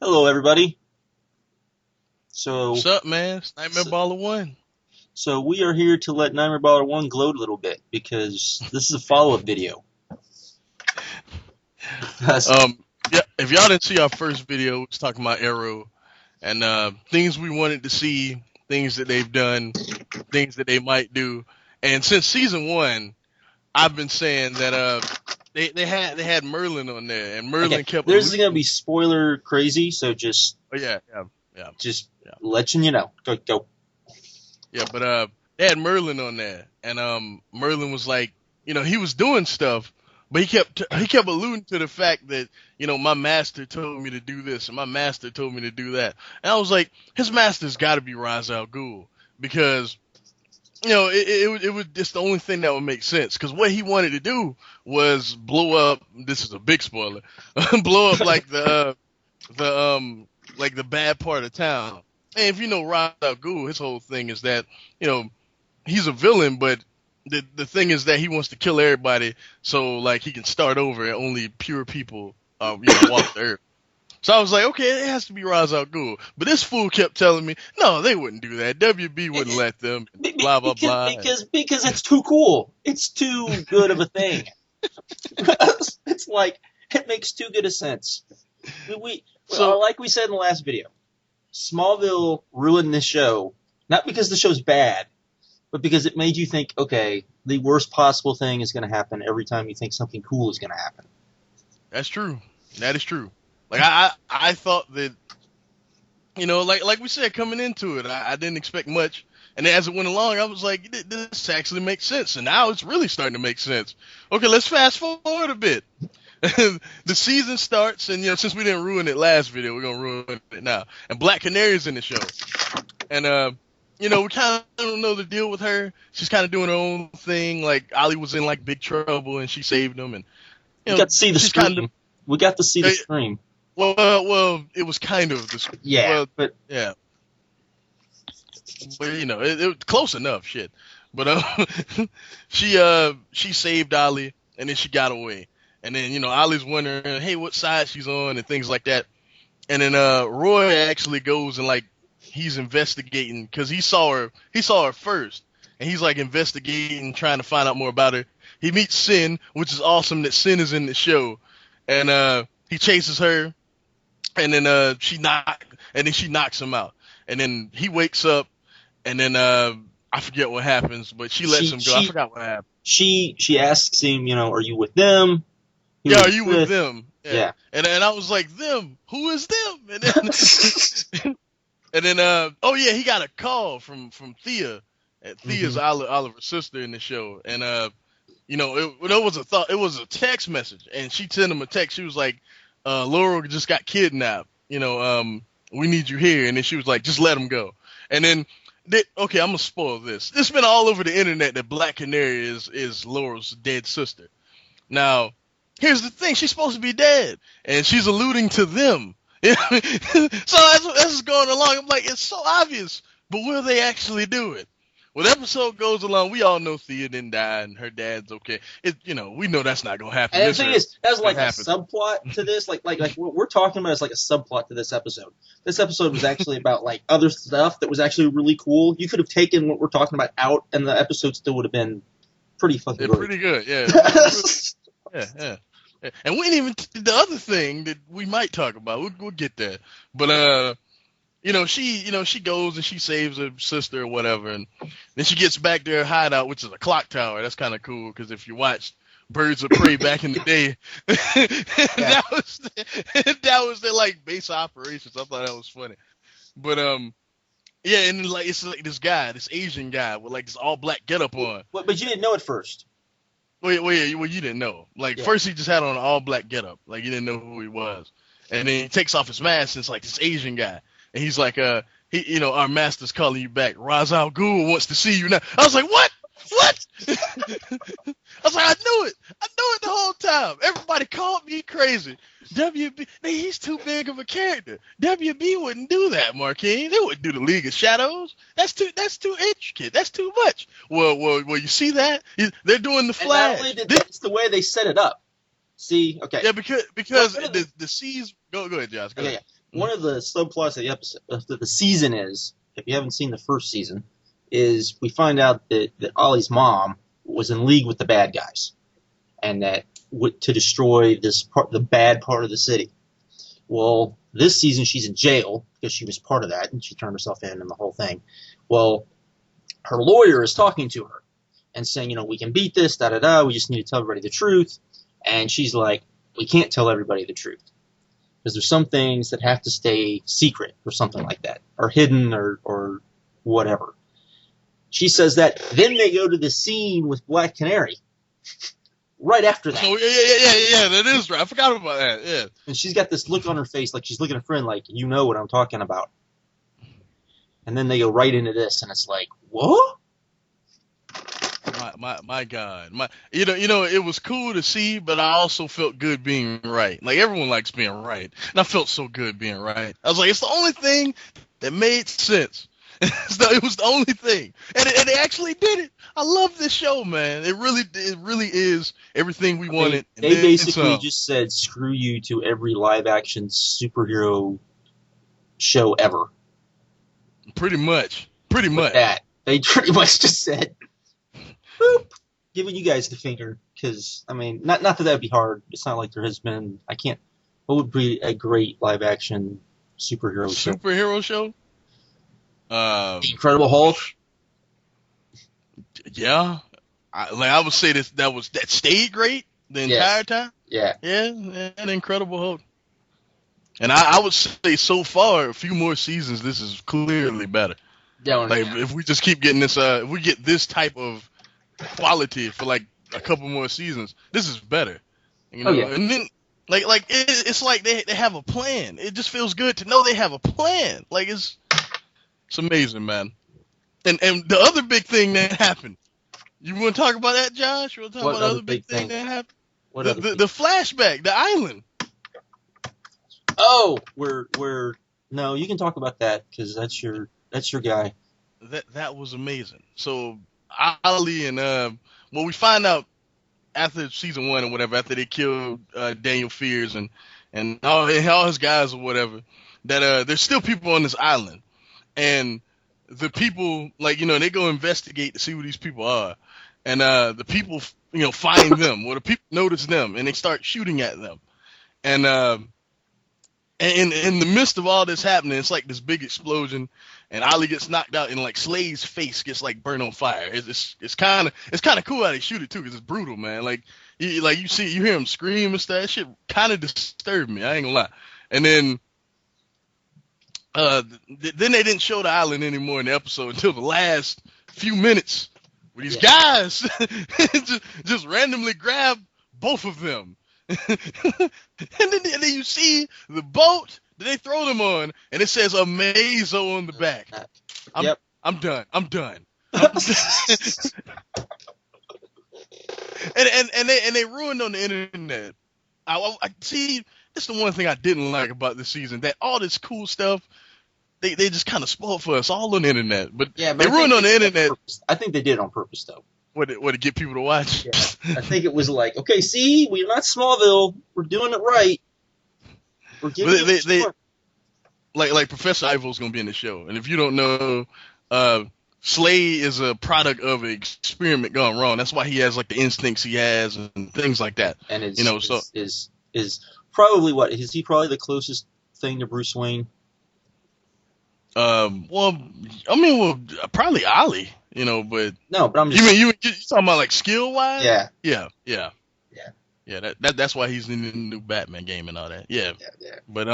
Hello, everybody. So, What's up, man? It's Nightmareballa1. so we are here to let Nightmareballa1 gloat a little bit because this is a follow-up video. Um, yeah, if y'all didn't see our first video, we was talking about Arrow and things we wanted to see, things that they've done, things that they might do. And since season one, I've been saying that they had Merlin on there, and Merlin Okay, kept this is alluding. gonna be spoiler crazy, so just Oh yeah. letting you know. Go. Yeah, but they had Merlin on there, and Merlin was like, he was doing stuff, but he kept alluding to the fact that my master told me to do this, and my master told me to do that, and I was like, his master's got to be Ra's al Ghul, because it was just the only thing that would make sense, because what he wanted to do was blow up. This is a big spoiler. Blow up like the bad part of town. And if you know Ra's al Ghul, his whole thing is that he's a villain, but the thing is that he wants to kill everybody, so like he can start over and only pure people walk the earth. So I was like, okay, it has to be Ra's al Ghul. But this fool kept telling me, no, they wouldn't do that. WB wouldn't let them. Blah blah blah. Because it's too cool. It's too good of a thing. It's like it makes too good a sense. So Like we said in the last video, Smallville ruined this show not because the show's bad, but because it made you think, okay, the worst possible thing is going to happen every time you think something cool is going to happen. that's true. That is true. Like I thought that like we said coming into it, I didn't expect much. And as it went along, I was like, this actually makes sense. And now it's really starting to make sense. Okay, let's fast forward a bit. The season starts, and since we didn't ruin it last video, we're gonna ruin it now. And Black Canary's in the show, and we kind of don't know the deal with her. She's kind of doing her own thing. Like Ollie was in like big trouble, and she saved him. And We got to see the she's scream. We got to see the scream. Well, it was kind of the Yeah, well, but yeah, but it was close enough. Shit, but she saved Ollie, and then she got away. And then, Ollie's wondering, hey, what side she's on and things like that. And then Roy actually goes and like he's investigating because he saw her first, and he's like investigating, trying to find out more about her. He meets Sin, which is awesome that Sin is in the show, and he chases her, and then she knocks him out, and then he wakes up, and then I forget what happens, but she lets him go. I forgot what happened. She asks him, are you with them? Yeah, are you with them? Yeah. And I was like, them? Who is them? And then, oh yeah, he got a call from Thea. And Thea's Oliver's sister in the show. And it was a text message, and she sent him a text. She was like, Laurel just got kidnapped. We need you here. And then she was like, just let him go. And then okay, I'm gonna spoil this. It's been all over the internet that Black Canary is Laurel's dead sister. Now, here's the thing, she's supposed to be dead, and she's alluding to them. So as it's going along, I'm like, it's so obvious, but will they actually do it? When the episode goes along, we all know Thea didn't die, and her dad's okay. We know that's not gonna happen. And the thing is, that's like a subplot to this. Like what we're talking about is like a subplot to this episode. This episode was actually about like other stuff that was actually really cool. You could have taken what we're talking about out, and the episode still would have been pretty fucking great. Pretty good, yeah. Yeah. And we didn't even the other thing that we might talk about. We'll get there. But she goes and she saves her sister or whatever, and then she gets back to her hideout, which is a clock tower. That's kind of cool because if you watched Birds of Prey back in the day, that was their like base operations. I thought that was funny. But yeah, and like it's like this Asian guy with like this all black getup on. But you didn't know at first. Well, you didn't know. Like, first he just had on an all-black getup. Like, you didn't know who he was. And then he takes off his mask, and it's like this Asian guy. And he's like, our master's calling you back. Ra's al Ghul wants to see you now. I was like, what? What? I was like, I knew it the whole time. Everybody called me crazy. WB, he's too big of a character. WB wouldn't do that, Marquis. They wouldn't do the League of Shadows. That's too intricate. That's too much. Well, you see that? They're doing the Flash. And not only that's the way they set it up. See, okay. Yeah, because the seas. Go ahead, Josh. Go ahead. one of the subplots of the episode, that the season is, if you haven't seen the first season, is we find out that Ollie's mom was in league with the bad guys, and that to destroy the bad part of the city. Well, this season she's in jail because she was part of that, and she turned herself in and the whole thing. Well, her lawyer is talking to her and saying, we can beat this, da-da-da, we just need to tell everybody the truth. And she's like, we can't tell everybody the truth. Because there's some things that have to stay secret or something like that, or hidden or whatever. She says that. Then they go to the scene with Black Canary. Right after that. Oh, yeah, that is right. I forgot about that, yeah. And she's got this look on her face like she's looking at a friend like, you know what I'm talking about. And then they go right into this, and it's like, what? My God. It was cool to see, but I also felt good being right. Like, everyone likes being right. And I felt so good being right. I was like, it's the only thing that made sense. It was the only thing. And they actually did it. I love this show, man. It really is everything we wanted. They basically just said, screw you to every live-action superhero show ever. Pretty much. That. They pretty much just said, boop, giving you guys the finger. Because, not that would be hard. It's not like there has been, what would be a great live-action superhero show? The Incredible Hulk? Yeah. I would say that stayed great the entire time. Yeah. Yeah, and Incredible Hulk. And I would say so far, a few more seasons, this is clearly better. If we just keep getting this, if we get this type of quality for like a couple more seasons, this is better. And then it's like they have a plan. It just feels good to know they have a plan. Like it's amazing, man. And the other big thing that happened. You want to talk about that, Josh? You want to talk about the other big thing that happened? The flashback, the island. Oh, no, you can talk about that because that's your guy. That was amazing. So Ollie and we find out after season 1 or whatever, after they killed Daniel Fears and all his guys or whatever, that there's still people on this island, and the people they go investigate to see who these people are, and the people find them, or the people notice them, and they start shooting at them, and in the midst of all this happening, it's like this big explosion, and Ollie gets knocked out, and like Slade's face gets like burned on fire. It's kind of cool how they shoot it too, because it's brutal, man. You hear him scream and stuff. That shit kind of disturbed me. I ain't gonna lie. And then then they didn't show the island anymore in the episode until the last few minutes, where these guys just randomly grab both of them. and then you see the boat that they throw them on, and it says Amazo on the back. I'm done. and they ruined on the internet. I see. That's the one thing I didn't like about this season. That all this cool stuff, they just kind of spoiled for us all on the internet. But they ruined on the internet. I think they did it on purpose, though. What to get people to watch? Yeah. I think it was like, okay, see, we're not Smallville. We're doing it right. We're giving it like Professor Ivo's gonna be in the show, and if you don't know, Slade is a product of an experiment gone wrong. That's why he has like the instincts he has and things like that. And is probably what is he probably the closest thing to Bruce Wayne? Probably Ollie. But no, but I'm just you talking about like skill wise? Yeah. That's why he's in the new Batman game and all that. Yeah. But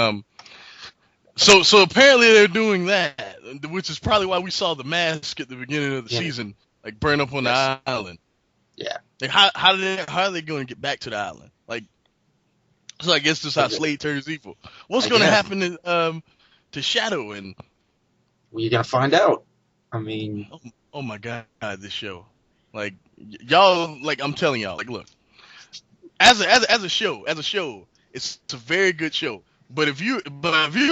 so apparently they're doing that, which is probably why we saw the mask at the beginning of the season, like burn up on the island. Yeah. Like how are they going to get back to the island? Like, so I guess this is how Slade turns evil. What's going to happen to Shadow and? Well, you're gonna find out. Oh my God, this show, like y'all, like I'm telling y'all, like look, as a show, it's a very good show. But if you're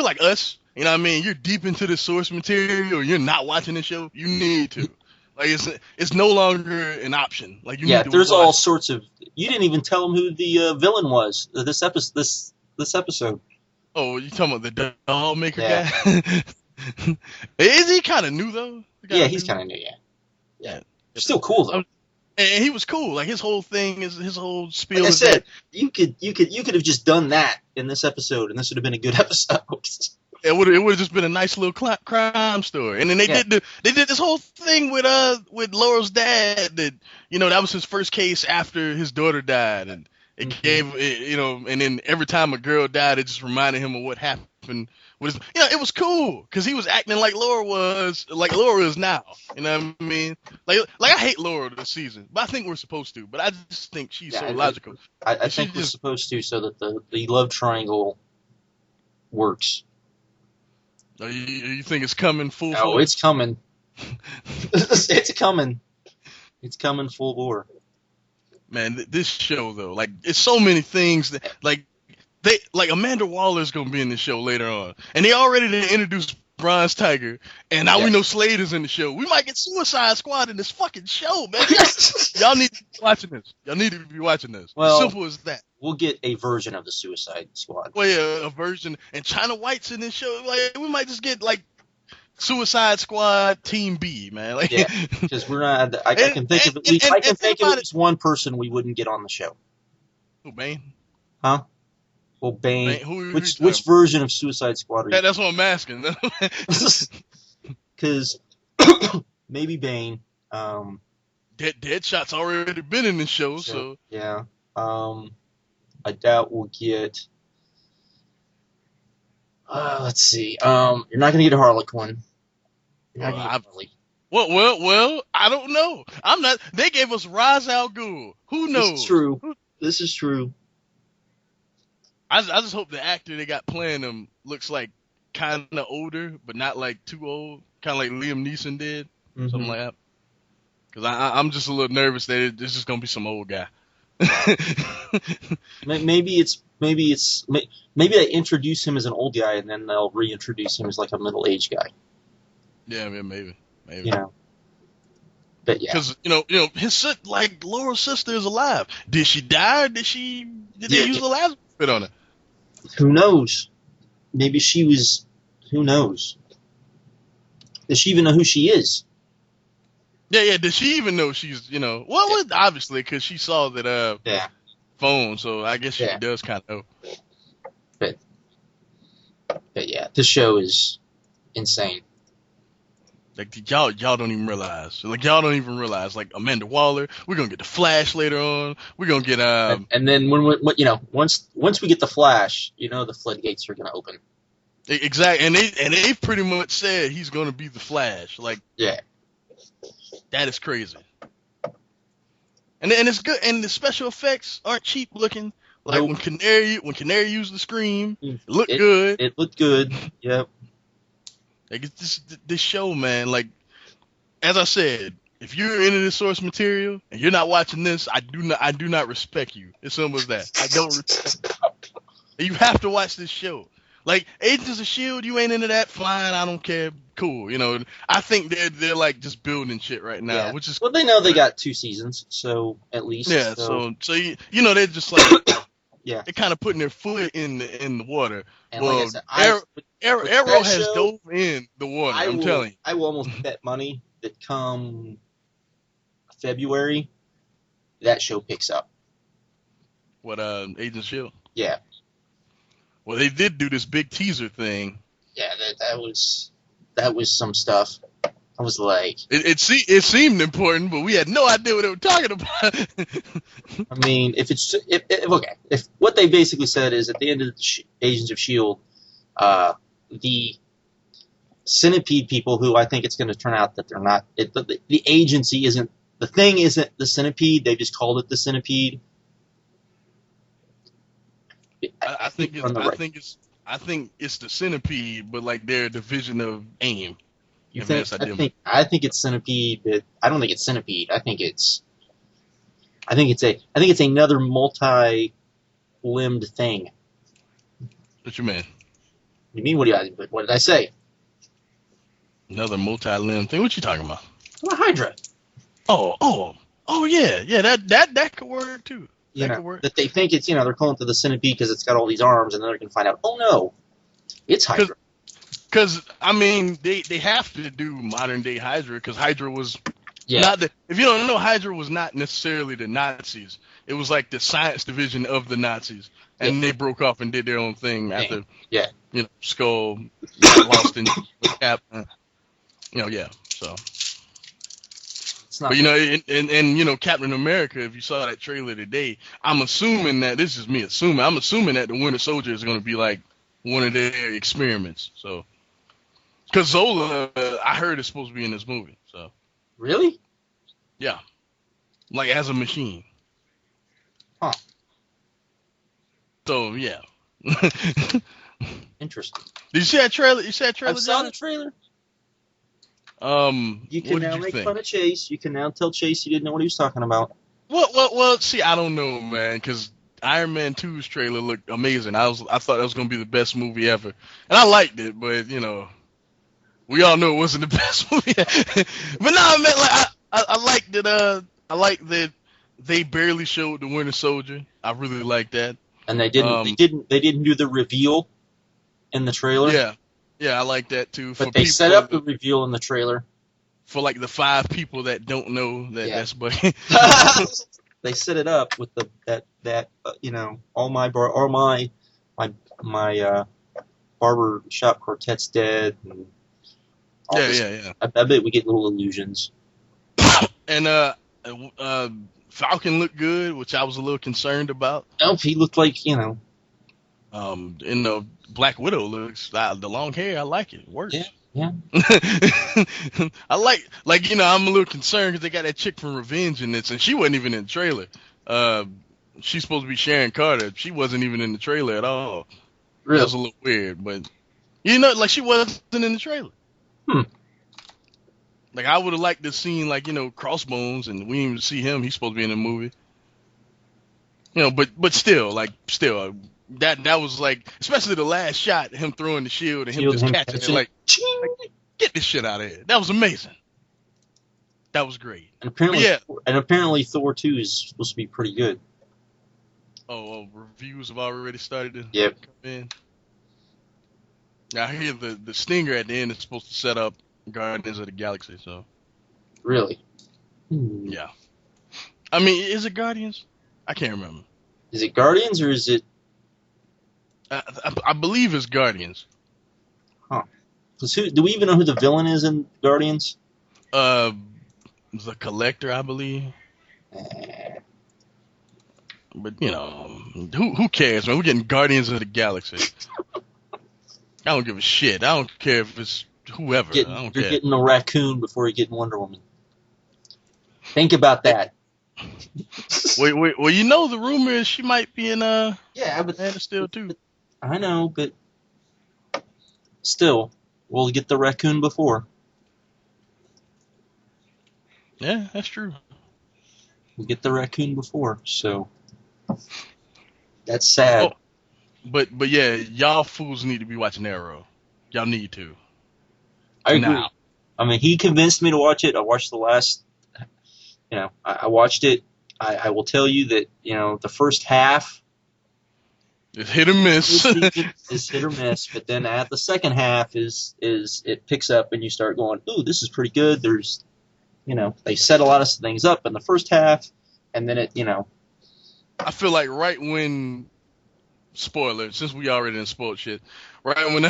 like us, you're deep into the source material, or you're not watching the show, you need to. Like it's no longer an option. Like you need to there's watch. all sorts of. You didn't even tell them who the villain was this episode. Oh, you talking about the doll maker Yeah. guy? Is he kind of new though? Yeah, he's kind of new. Yeah. Still cool though. And he was cool. Like his whole thing is his whole spiel. Like I is said, that you could have just done that in this episode, and this would have been a good episode. it would have just been a nice little crime story. And then they did this whole thing with Laurel's dad. That that was his first case after his daughter died, and it gave and then every time a girl died, it just reminded him of what happened. It was cool because he was acting like Laura is now. You know what I mean? Like I hate Laura this season, but I think we're supposed to. But I just think she's so logical. I think we're supposed to, so that the love triangle works. You think it's coming full? Oh, it's coming. It's coming. It's coming full bore. Man, this show though, like it's so many things that Amanda Waller's gonna be in the show later on, and they already introduced Bronze Tiger, and now we know Slade is in the show. We might get Suicide Squad in this fucking show, man. Y'all need to be watching this. Y'all need to be watching this. Well, simple as that. We'll get a version of the Suicide Squad. Well, yeah, a version, and China White's in this show. Like we might just get like Suicide Squad Team B, man. Like, yeah, because we're not. I can think of at least one person we wouldn't get on the show. Who, Bane? Huh? Well, Bane. Which version of Suicide Squad are you? That's what I'm asking. Because maybe Bane. Deadshot's already been in the show, so yeah. I doubt we'll get. Let's see. You're not gonna get a Harlequin. You're not gonna get Harley. Well, I don't know. I'm not. They gave us Ra's al Ghul. Who knows? This is true. This is true. I just hope the actor they got playing him looks like kind of older, but not like too old, kind of like Liam Neeson did, something like that. Because I'm just a little nervous that it's just gonna be some old guy. maybe they introduce him as an old guy and then they'll reintroduce him as like a middle-aged guy. Yeah, maybe. But yeah, because his like Laura's sister is alive. Did she die? Or did they use the last bit on her? Who knows? Maybe she was. Who knows? Does she even know who she is? Yeah. Does she even know she's Well, obviously because she saw that phone, so I guess she does kind of know. But yeah, this show is insane. Like y'all don't even realize. Like y'all don't even realize. Like Amanda Waller, we're gonna get the Flash later on. We're gonna get and then once we get the Flash, the floodgates are gonna open. Exactly, and they pretty much said he's gonna be the Flash. Like that is crazy. And it's good, and the special effects aren't cheap looking. Like when Canary used the scream, it looked good. It looked good. Yep. Like it's just this show, man. Like as I said, if you're into the source material and you're not watching this, I do not respect you. It's simple as that. I don't respect you. You have to watch this show. Like Agents of S.H.I.E.L.D., you ain't into that, fine, I don't care. Cool, I think they're like just building shit right now, which is they know they got 2 seasons, so at least so they're just like they're kind of putting their foot in the water. And like I said, Arrow has dove in the water. I'm telling you, I will almost bet money that come February, that show picks up. What Agents of S.H.I.E.L.D.? Yeah. Well, they did do this big teaser thing. Yeah, that was some stuff. I was like, it seemed important, but we had no idea what they were talking about. I mean, if what they basically said is at the end of Agents of S.H.I.E.L.D., the Centipede people, who I think it's going to turn out that they're not, the agency isn't, the thing isn't the Centipede. They just called it the Centipede. I think it's the Centipede, but like they're a division of AIM. I think it's Centipede, but I don't think it's Centipede. I think it's another multi-limbed thing. What you mean? You mean what did I say? Another multi-limbed thing? What you talking about? Well, Hydra. Oh yeah. That could work too. That they think it's they're calling it the Centipede because it's got all these arms, and then they're gonna find out. Oh no, It's Hydra. Because I mean, they have to do modern day Hydra because Hydra was Yeah. not the. If you don't know, Hydra was not necessarily the Nazis. It was like the science division of the Nazis, and they broke off and did their own thing after. Yeah. You know, Skull got lost in Cap. You know, yeah. So. But you know, and you know, Captain America. If you saw that trailer today, I'm assuming that this is me assuming. I'm assuming that the Winter Soldier is going to be like one of their experiments. So, because Zola, I heard is supposed to be in this movie. So. Really? Yeah. Like as a machine. Huh. So yeah. Interesting. Did you see that trailer? You see that trailer? I saw the trailer. You can now make fun of Chase. You can now tell Chase you didn't know what he was talking about. Well. See, I don't know, man, because Iron Man 2's trailer looked amazing. I thought that was gonna be the best movie ever, and I liked it. But you know, we all know it wasn't the best movie. But no, man, like I liked it. I like that they barely showed the Winter Soldier. I really like that. And they didn't do the reveal in the trailer. Yeah, I like that too. But they set up the reveal in the trailer for like the 5 people that don't know that that's Bucky. They set it up with that you know, all my barber shop quartet's dead. And yeah. I bet we get little illusions. And Falcon looked good, which I was a little concerned about. Nope, he looked like, you know. And the Black Widow looks, the long hair, I like it. It works. Yeah. I like, you know, I'm a little concerned because they got that chick from Revenge in this, and she wasn't even in the trailer. She's supposed to be Sharon Carter. She wasn't even in the trailer at all. Really? That was a little weird, but, you know, like, she wasn't in the trailer. Like, I would have liked to seen, like, you know, Crossbones, and we didn't even see him. He's supposed to be in the movie. You know, but still, that was like, especially the last shot, him throwing the shield and him just catching it, like, get this shit out of here. That was amazing. That was great. And apparently Thor 2 is supposed to be pretty good. Oh, reviews have already started to come in. Now, I hear the stinger at the end is supposed to set up Guardians of the Galaxy, so. Really? Yeah. I mean, is it Guardians? I can't remember. Is it Guardians or is it... I believe it's Guardians. Huh. Do we even know who the villain is in Guardians? The Collector, I believe. But, you know, who cares, man? We're getting Guardians of the Galaxy. I don't give a shit. I don't care if it's whoever. I don't care. You're getting a raccoon before you get Wonder Woman. Think about that. Wait. Well, you know the rumor is she might be in Man of Steel too. I know, but still, we'll get the raccoon before. Yeah, that's true. We'll get the raccoon before, so that's sad. Oh, but yeah, y'all fools need to be watching Arrow. Y'all need to. I agree. I mean, he convinced me to watch it. I watched the last. You know, I watched it. I will tell you that, you know, the first half it's hit or miss. It's hit or miss, but then at the second half is it picks up and you start going, ooh, this is pretty good. There's, you know, they set a lot of things up in the first half, and then it, you know. I feel like right when, spoiler, since we already done spoiled shit, right when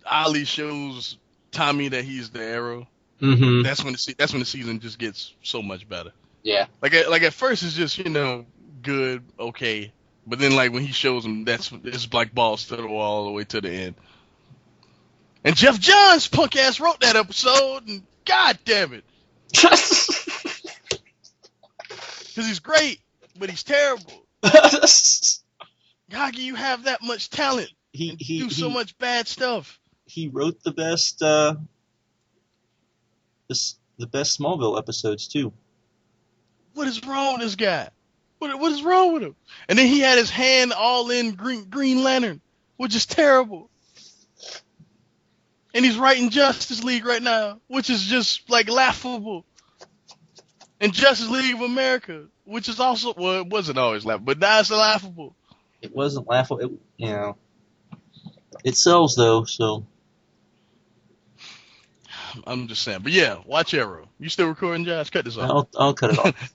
Ali shows Tommy that he's the Arrow. Mm-hmm. That's when the season just gets so much better. Yeah. Like at first it's just, you know, good, okay, but then like when he shows him, it's like balls to the wall all the way to the end. And Jeff Johns punk ass wrote that episode, and god damn it, because he's great, but he's terrible. How can you have that much talent? He do so much bad stuff. He wrote the best Smallville episodes too. What is wrong with this guy? What is wrong with him? And then he had his hand all in Green Lantern, which is terrible. And he's writing Justice League right now, which is just like laughable. And Justice League of America, which is also, well, it wasn't always laughable, but now it's laughable. It wasn't laughable. You know, It sells though, so. I'm just saying. But yeah, watch Arrow. You still recording, Josh? Cut this off. I'll cut it off.